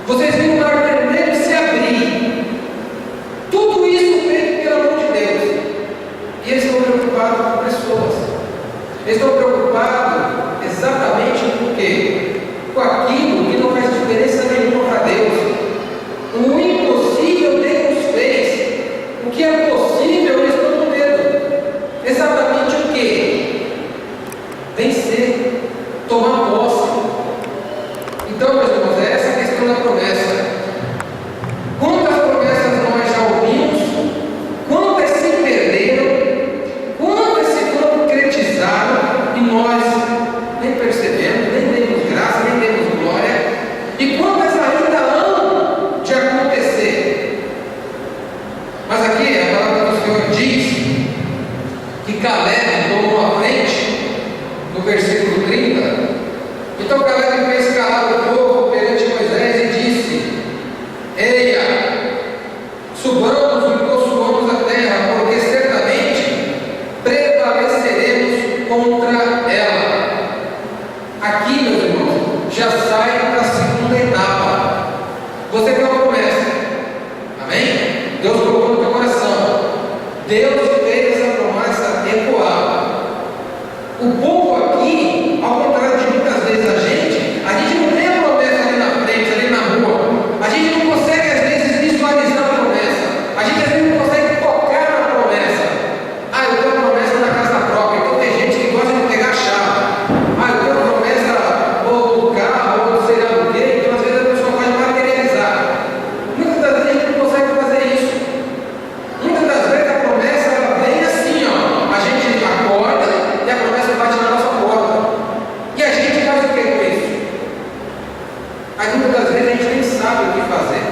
Vocês viram o mar vermelho se abrir. Tudo isso feito pela mão de Deus. E eles estão preocupados com pessoas. Eles estão preocupados exatamente com o quê? Com aquilo que não faz diferença nenhuma para Deus. O impossível Deus fez. O que é possível eles estão com medo. Exatamente o quê? Vencer. Tomar posse. Então, meus irmãos, é essa a questão da promessa. Quantas promessas nós já ouvimos? Quantas se perderam? Quantas se concretizaram e nós nem percebemos, nem demos graça, nem demos glória? E quantas ainda hão de acontecer? Mas aqui a palavra do Senhor diz que Caleb tomou a frente no versículo 30. Então Caleb fez calar o povo perante Moisés e disse: Eia, subamos e possuamos a terra, porque certamente prevaleceremos contra ela. Aqui, meus irmãos, já sai para a segunda etapa. Você tem uma promessa, amém? Deus colocou no teu coração. Deus fez essa promessa ecoar. O povo aqui, ao contrário de muitas vezes a gente não tem a promessa ali na frente, ali na rua. A gente não consegue às vezes visualizar a promessa. A gente às vezes não consegue tocar na promessa. Ah, eu tenho a promessa na casa própria. Então tem gente que gosta de pegar a chave. Ah, eu tenho a promessa ou do carro, ou do sei lá do quê. Então às vezes a pessoa pode materializar. Muitas das vezes a gente não consegue fazer isso. Muitas das vezes a promessa ela vem assim, ó. A gente acorda e a promessa bate na nossa porta. E a gente faz o que com isso? Aí muitas das vezes a gente nem sabe o que fazer.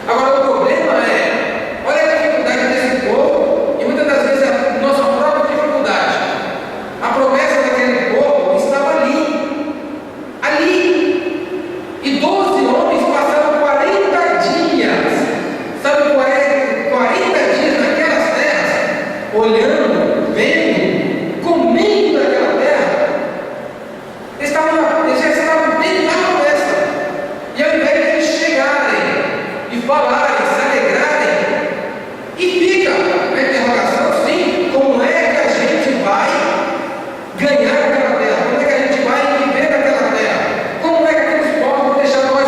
Agora o problema é, olha a dificuldade desse povo e muitas das vezes a nossa própria dificuldade. A promessa daquele povo estava ali. Ali. E 12 homens passaram 40 dias. Sabe qual é? 40 dias naquelas terras, olhando, vendo, comendo daquela terra. Eles já estavam dentro da promessa. E ao invés de eles chegarem e falarem, se alegrarem, e fica a interrogação, sim, como é que a gente vai ganhar aquela terra? Como é que a gente vai viver naquela terra? Como é que aqueles povos vão deixar nós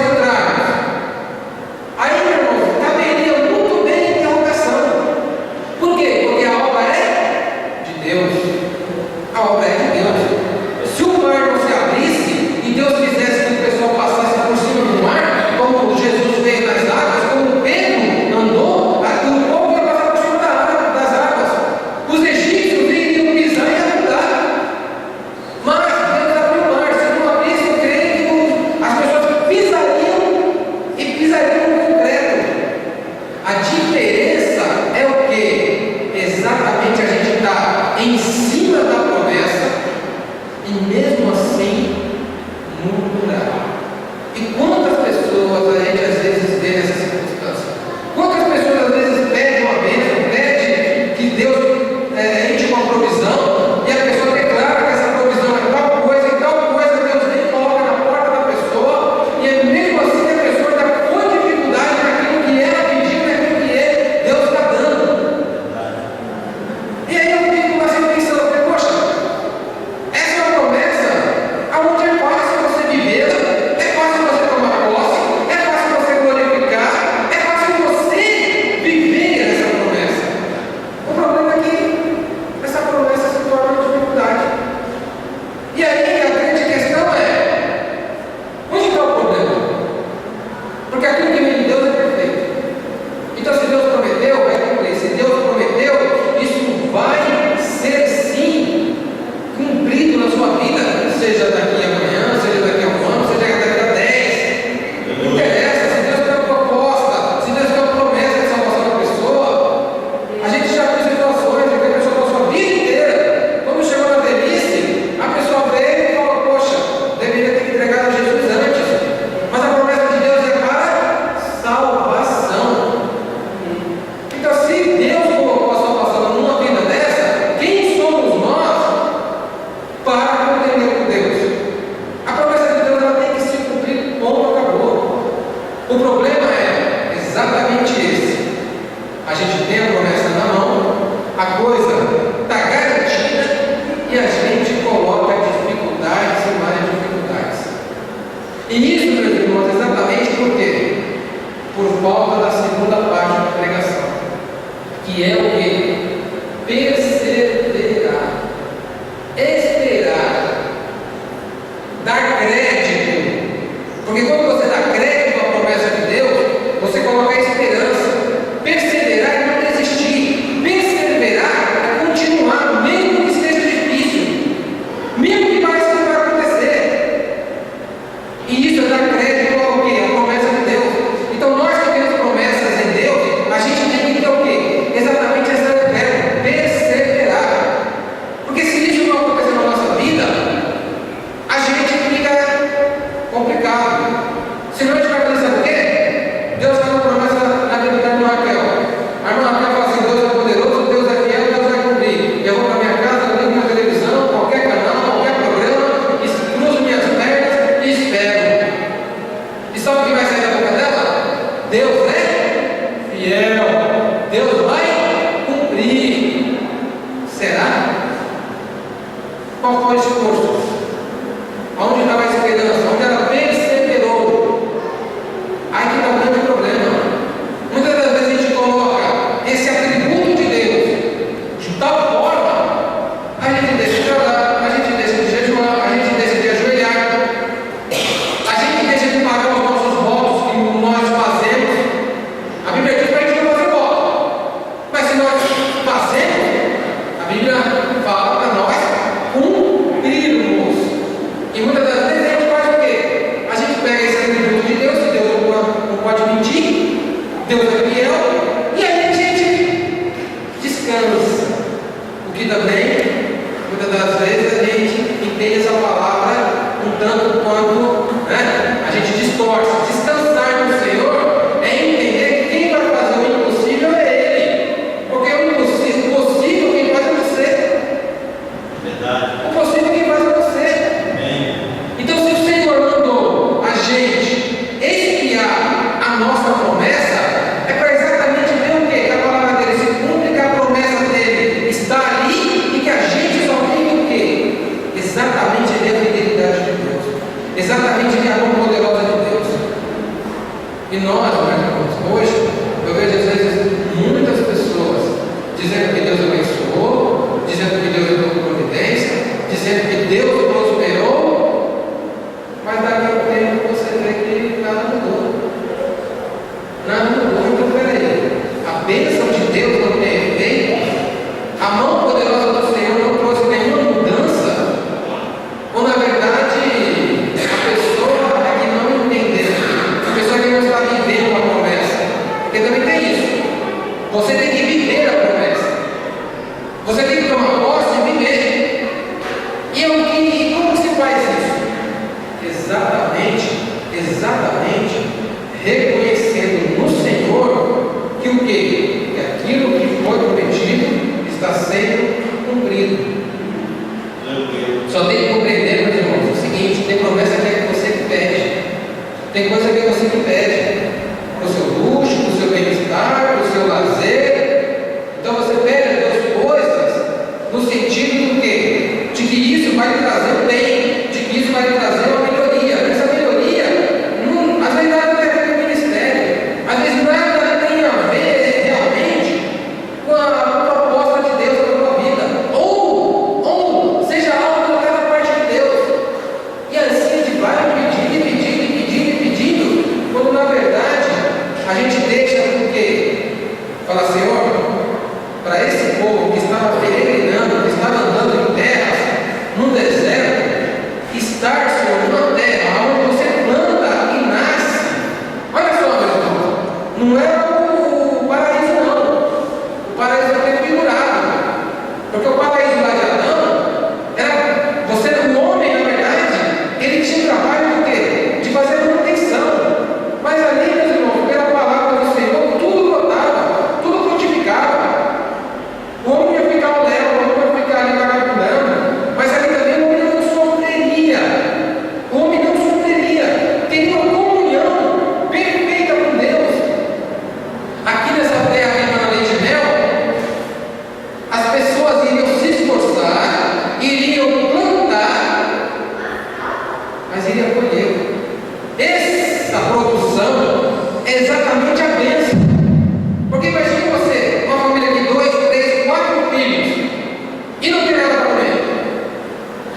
Deus é fiel. Deus vai cumprir. Será? Qual foi o discurso? Aonde estava a esperança? Onde ela perseverou? Aí que está o grande problema. Muitas das vezes a gente coloca esse atributo de Deus de tal forma, a gente deixa de orar, a gente deixa de jejuar, a gente deixa de ajoelhar, a gente deixa de pagar os nossos votos que nós fazemos. A Bíblia diz para a gente não fazer voto, mas se nós fazemos, a Bíblia fala para nós cumprirmos. E muitas das vezes a gente faz o quê? A gente pega esse atributo de Deus, que Deus não pode mentir, Deus é fiel, e aí a gente descansa. O que também, muitas das vezes, a gente entende essa palavra um tanto quanto a gente distorce. Descansar no Senhor é entender que quem vai fazer o impossível é Ele. Porque o impossível quem faz é você. Verdade. O possível quem faz é você. Amém. Então, se o Senhor mandou a gente espiar a nossa promessa, é para exatamente ver o quê? Que a palavra dele se cumpre, que a promessa dele está ali e que a gente só tem o quê? Exatamente ver a fidelidade de Deus, exatamente ver a mão poderosa de Deus. E nós, meus irmãos, hoje, eu vejo às vezes muitas pessoas dizendo que Deus abençoou, dizendo que Deus deu providência, dizendo que Deus prosperou, mas daqui a um tempo você vê que nada mudou. Nada mudou. Então, peraí, a bênção de Deus não tem efeito? A mão poderosa do Senhor não trouxe nenhuma mudança? Ou na verdade, a pessoa é que não entendeu, a pessoa que não está vivendo a promessa? Porque também tem isso. Você tem que viver a promessa. Você tem que tomar posse e viver. E como se faz isso? Exatamente, reconhecendo no Senhor que o quê? Que aquilo que foi prometido está sendo cumprido. Só tem que compreender, meus irmãos, o seguinte: tem promessa que é você que pede, tem coisa que é você que pede, para o seu luxo, para o seu bem-estar, para o seu lazer. Então você pede a Deus coisas no sentido do quê? De que isso vai lhe trazer o bem, de que isso vai lhe trazer uma melhoria. Essa melhoria, às vezes nada tem a ver com o ministério, às vezes nada tem a ver realmente com a proposta de Deus para a tua vida, ou seja algo colocado da parte de Deus. E assim a gente vai pedindo, quando na verdade a gente deixa o quê? Fala, Senhor, para esse povo que estava peregrinando, que estava andando em terras, num deserto, estar, Senhor, numa terra onde você planta e nasce. Olha só, meu irmão, não é o paraíso, não. O paraíso é até figurado, porque o paraíso lá de Adão era o homem, na verdade, ele tinha trabalho do quê? De fazer manutenção. Mas ali, meus irmãos, pela palavra do Senhor, tudo brotava, tudo frutificava. O homem ia ficar ao léu, o homem ia ficar ali vagabundando, mas ali também o homem não sofreria. O homem não sofreria, teria uma comunhão perfeita com Deus. Aqui nessa terra que leite e mel, as pessoas iriam se esforçar, iriam plantar, mas iriam colher. Essa produção é exatamente a bênção. Porque imagine você, uma família de 2, 3, 4 filhos, e não tem nada para comer.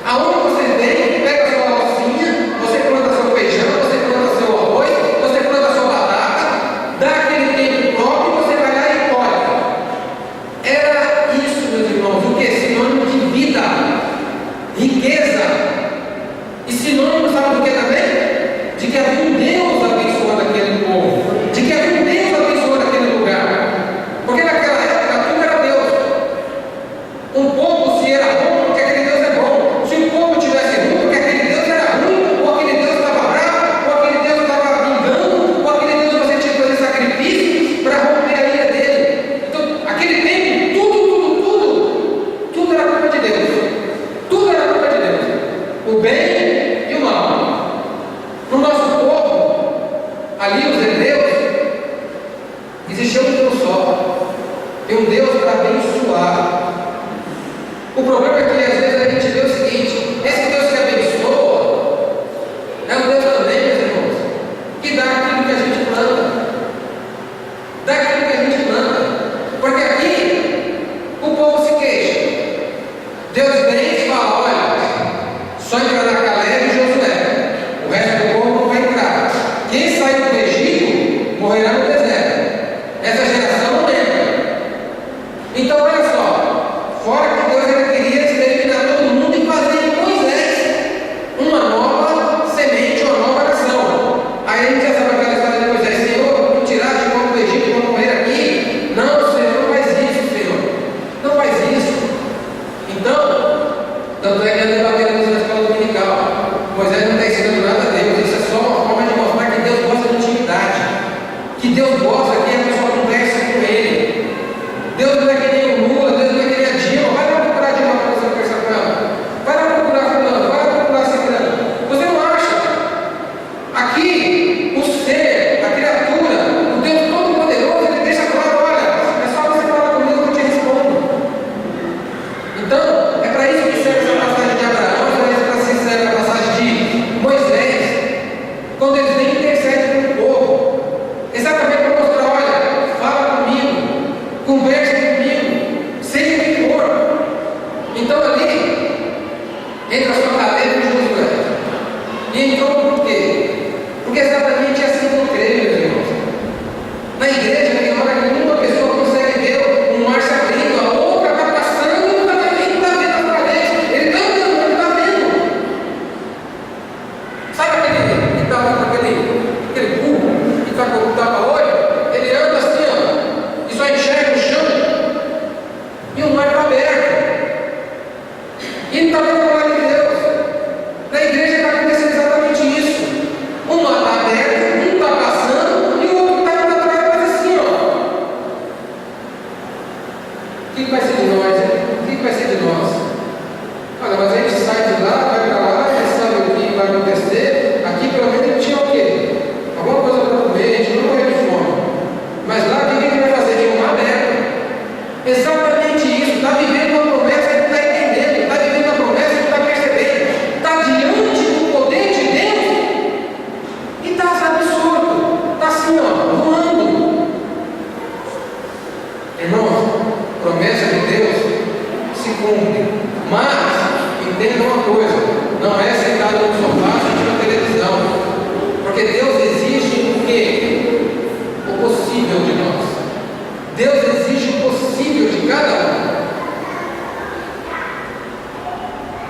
Aonde você vem, pega a sua rocinha, você planta seu feijão, você planta seu arroz, você planta sua batata, dá aquele tempo próprio e você vai lá e colhe. Era isso, meus irmãos, o que? Sinônimo de vida, riqueza. E sinônimo, sabe do que também? De que havia um Deus abençoando aquele povo, de que havia um Deus abençoando aquele lugar, porque naquela época tudo era Deus. Um povo, se era bom, porque aquele Deus é bom; se o povo tivesse ruim, porque aquele Deus era ruim, ou aquele Deus estava bravo, ou aquele Deus estava vingando, ou aquele Deus você tinha que fazer sacrifício para romper a ira dele. Então, aquele tempo, tudo era culpa de Deus, tudo era culpa de Deus, o bem e o mal. No nosso povo, ali os hebreus, um Deus para abençoar. O problema é que às vezes a gente vê o seguinte: esse Deus que abençoa é um Deus também, meus irmãos, que dá aquilo que a gente planta. Dá aquilo que a gente planta. Porque aqui o povo se queixa. Deus vem e fala: olha, só entrará Caleb e Josué. O resto do povo não vai entrar. Quem sair do Egito morrerá no deserto. Essa geração não entra. Então olha só, fora que Deus ainda queria exterminar todo mundo e fazer em Moisés uma nova semente, uma nova nação. Aí a gente já sabe aquela história de Moisés: Senhor, me tiraste de volta do Egito para morrer aqui? Não, Senhor, não faz isso, Senhor. Não faz isso. Então, tanto é que ele debateu isso na escola dominical. Moisés não está ensinando nada a Deus. Isso é só uma forma de mostrar que Deus gosta de intimidade. Que Deus gosta que a pessoa converse com Ele. Deus não é que nem o Lula, Deus não é que nem a Dilma. Vai lá procurar a Dilma para você conversar com ela. Vai lá procurar fulano, vai lá procurar Ciclano. Você não acha? Aqui, o ser, a criatura, o Deus Todo-Poderoso, Ele deixa claro: olha, é só você falar comigo que eu te respondo. Então, é para isso que serve essa passagem de Abraão, é para isso que serve a passagem de Moisés, quando eles vêm e intercedem com o povo. Exatamente para mostrar: olha, fala comigo, converse comigo, seja o que for. Então ali entra só Caleb e Josué. E entrou por quê? Porque exatamente assim que eu creio, meus irmãos. Na igreja tem hora que uma pessoa consegue ver um mar se abrindo, a outra está passando e não está vendo a parede. Ele está andando, ele está vendo. Sabe aquele que está com aquele burro que está com o tapa-olho? Ele anda assim, ó, e só enxerga o chão. E o mar está aberto. E ele está vendo a glória de Deus. Na igreja está acontecendo exatamente isso. Um mar está aberto, um está passando, e o outro está indo atrás, mas assim, ó. O que vai ser de nós, hein? O que vai ser de nós? Olha, mas a gente sai de lá, vai para lá, a gente sabe o que vai acontecer. Aqui pelo menos ele tinha o quê? Alguma coisa para comer, a gente não morreu de fome. Mas lá, o que ele vai fazer? Tinha um mar aberto. Exatamente isso. Está vivendo uma promessa, ele está entendendo. Está vivendo a promessa, ele está percebendo. Está diante do poder de Deus e está absurdo. Está assim, ó, voando. Irmãos, promessa de Deus se cumpre. Mas, entenda uma coisa: não é sentado no sofá assistindo a televisão. Porque Deus exige o quê? O possível de nós. Deus exige o possível de cada um.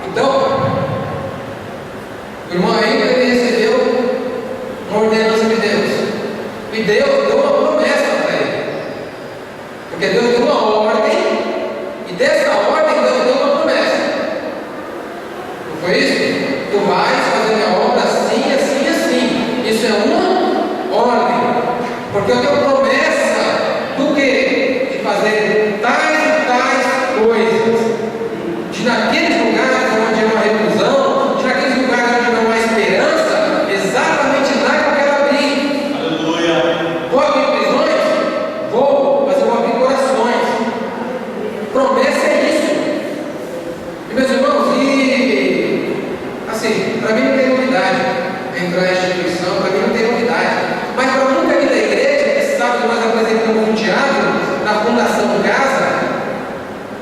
Então, o irmão ainda ele recebeu uma ordenança de Deus. E Deus deu uma promessa para ele. Porque Deus deu uma ordem, e dessa ordem Deus deu uma promessa. Não foi isso? Tu vais fazer minha obra assim, assim, assim. Isso é uma ordem. Porque eu tenho promessa do quê? De fazer tais e tais coisas. De naqueles lugares onde há uma reclusão, de naqueles lugares onde não há esperança, exatamente lá que eu quero abrir. Aleluia. Vou abrir prisões? Vou, mas eu vou abrir corações. Promessa é isso. E meus irmãos, assim, para mim não tem novidade entrar na instituição, para mim não tem novidade. Mas para muita aqui da igreja, que sabe que nós apresentamos um teatro na Fundação Casa,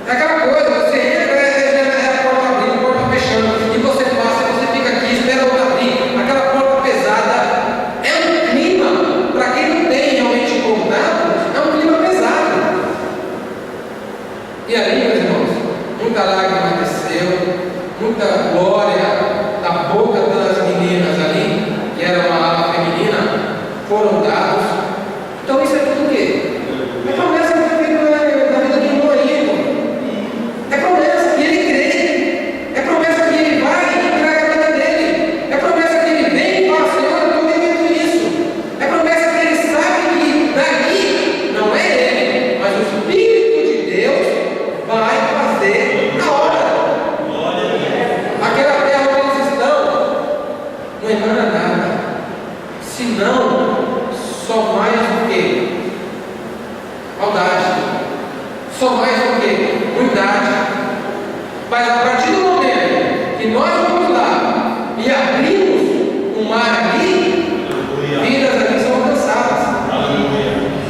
é aquela coisa: você entra, é a porta abrindo, a porta fechando, e você passa, você fica aqui, espera a outra abrir, aquela porta pesada. É um clima, para quem não tem realmente contato, é um clima pesado. E ali, meus irmãos, muita lágrima desceu, muita glória da boca das meninas ali, que era uma ala feminina, foram dados. Então isso é tudo o quê? É promessa que foi feita na vida de um marido. É promessa que ele crê. É promessa que ele vai e entrega a vida dele. É promessa que ele vem e fala: Senhor, eu estou vivendo isso. É promessa que ele sabe que dali não é ele, mas o Espírito de Deus vai fazer a obra. Aquela terra onde eles estão não emana nada, senão só mais do que maldade, Só mais o quê? Unidade. Mas a partir do momento que nós vamos lá e abrimos o mar ali, vidas ali são alcançadas.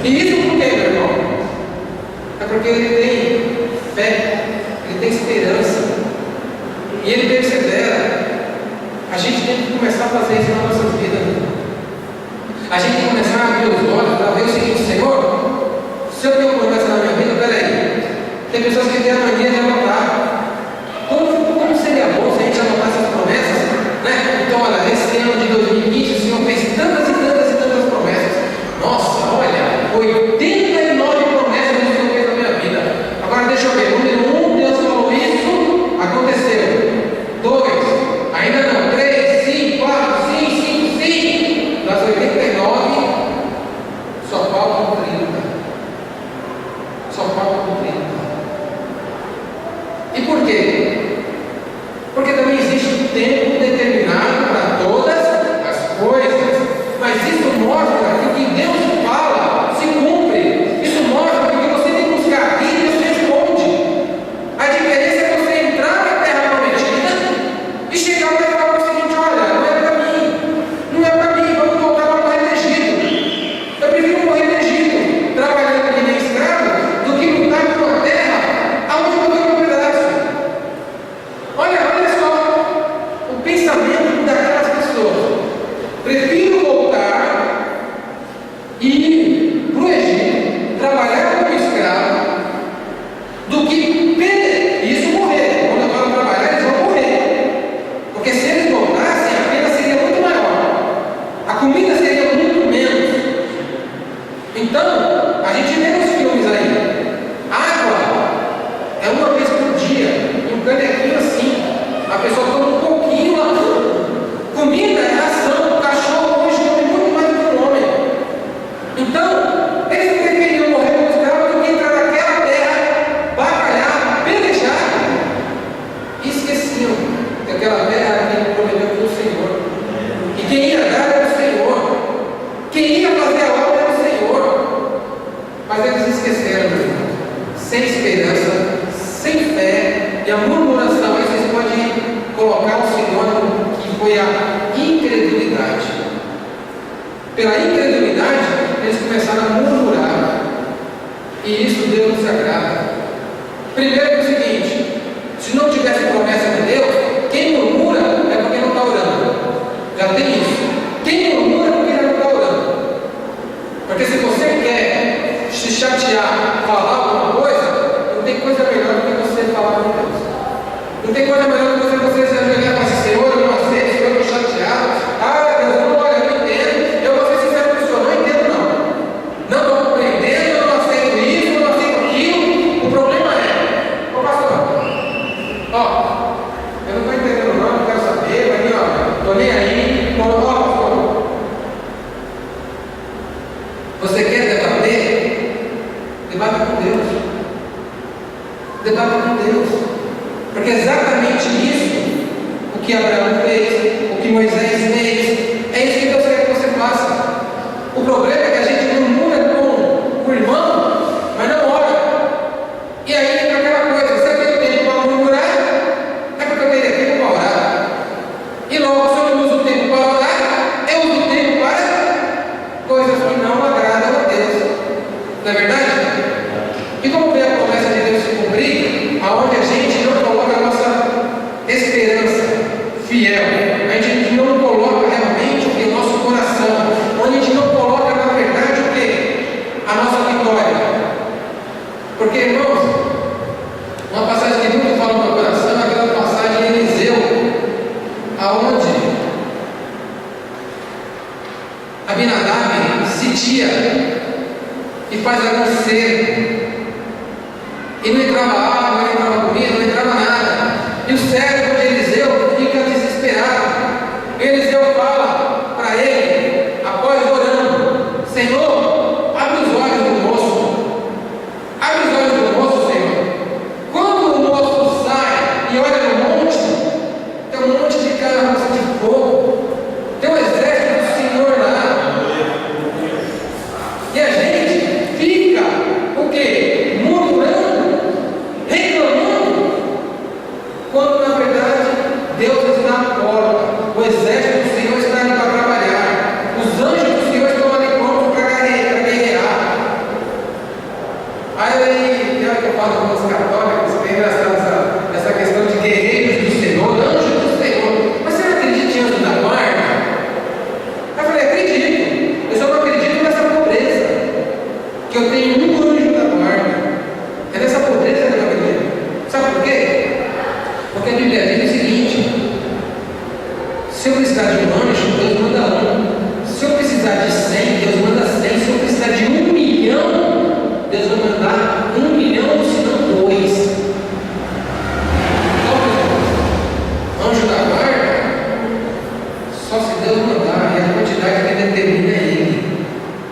E isso por quê, meu irmão? É porque ele tem fé, ele tem esperança e ele persevera. A gente tem que começar a fazer isso na nossa vida. A gente tem que começar a abrir os olhos para ver o seguinte: Senhor, se eu tenho promessa na minha vida, peraí, tem pessoas que têm a mania de anotar. Como seria bom se a gente anotasse as promessas, né? Então, olha, esse ano de 2020 o Senhor fez tantas e tantas e tantas promessas. Nossa, olha, 89 promessas que o Senhor fez na minha vida. Agora deixa eu ver, número 1, Deus falou isso, aconteceu. 2, ainda não. 3, sim, 4, sim, 5, sim. Das 89, só faltam 30. Só faltam 30. E por quê? Porque também existe um tempo determinado para todas as coisas. Mas isso mostra que o que Deus fala se cumpre. Isso mostra que o que você tem que buscar aqui, Deus responde. A diferença é você entrar na terra prometida e chegar lá e falar o seguinte: olha, não é para mim, não é para mim, vamos voltar para morrer no Egito. Eu prefiro morrer no Egito, trabalhando aqui na escrava, do que lutar por uma terra aonde eu tenho propriedade. Olha só o pensamento daquelas pessoas. Prefiro voltar e ir para o Egito, trabalhar como escravo, do que perder isso, morrer. Quando eu falo trabalhar, eles vão morrer. Porque se eles voltassem, a pena seria muito maior, a comida seria muito menos. Então, a gente vê nos filmes aí, água é uma vez por dia, em um canequinho assim. A pessoa toma um pouquinho lá. Comida é ração. O cachorro hoje come muito mais do que o homem. Então, eles preferiam morrer como escravos do que entrar naquela terra, batalhar, pelejar. E esqueciam que aquela terra era prometida pelo Senhor. E quem ia dar era o Senhor. Quem ia fazer a obra era o Senhor. Mas eles esqueceram, meu irmão. Sem esperança, sem fé e a murmuração. Aí vocês podem colocar o sinônimo que foi a incredulidade. Pela incredulidade, eles começaram a murmurar. E isso Deus não se agrada. Primeiro é o seguinte: se não tivesse promessa de Deus, quem murmura é porque não está orando. Já tem isso. Quem murmura é porque já não está orando. Porque se você quer se chatear, falar alguma coisa, não tem coisa melhor do que você falar com Deus. Não tem coisa melhor do que você se ajoelhar e falar assim: Senhor, eu não aceito, Senhor, eu estou chateado. Ah, Deus, não, olha, eu não entendo. Eu vou ser sincero com o Senhor, não entendo não. Não estou compreendendo, eu não aceito isso, eu não aceito aquilo. O problema é, ô pastor, ó, eu não estou entendendo não, não quero saber, mas ó, estou nem aí. Ó, pastor, você quer debater? Debata com Deus. Debata com Deus. Porque é exatamente isso o que Abraão fez, o que Moisés fez. É isso que Deus quer que você faça. O problema é que a gente murmura com o irmão, mas não ora. E aí entra aquela coisa: se eu tenho tempo para murmurar, é porque eu teria tempo para orar. E logo, se eu não uso o tempo para orar, eu uso o tempo para coisas que não agradam a Deus. Não é verdade? E como vê a promessa de Deus se cumprir, aonde a gente não coloca a nossa esperança fiel, a gente não coloca realmente o que? O nosso coração, onde a gente não coloca na verdade o que? A nossa vitória. Porque, irmãos, uma passagem que muito fala no meu coração é aquela passagem de Eliseu, aonde Abinadab sitia e faz acontecer. E não entrava água, não entrava comida, não entrava nada. E o servo de Eliseu fica desesperado. Eliseu fala para ele, após orando: Senhor, abre os olhos do moço. Abre os olhos do moço, Senhor. Quando o moço sai e olha no monte, tem um monte de carros de fogo. Tem um exército do Senhor lá. E a gente fica, o quê? Murmurando que eu tenho um anjo da guarda. É nessa pobreza que eu acredito. Sabe por quê? Porque a Bíblia diz o seguinte: se eu precisar de um anjo, Deus manda um. Se eu precisar de 100, Deus manda 100. Se eu precisar de 1 milhão, Deus vai mandar 1 milhão, se não 2. Anjo da guarda, só se Deus mandar, e a quantidade que determina é Ele.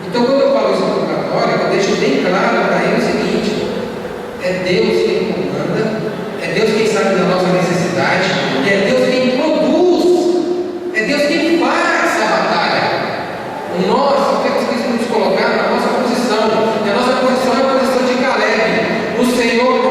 Então, quando eu falo isso no católico, eu deixo bem claro para ele o seguinte: é Deus quem comanda, é Deus quem sabe da nossa necessidade, e é Deus quem produz, é Deus quem faz essa batalha. Nós temos que nos colocar na nossa posição, e a nossa posição é a posição de Caleb. O Senhor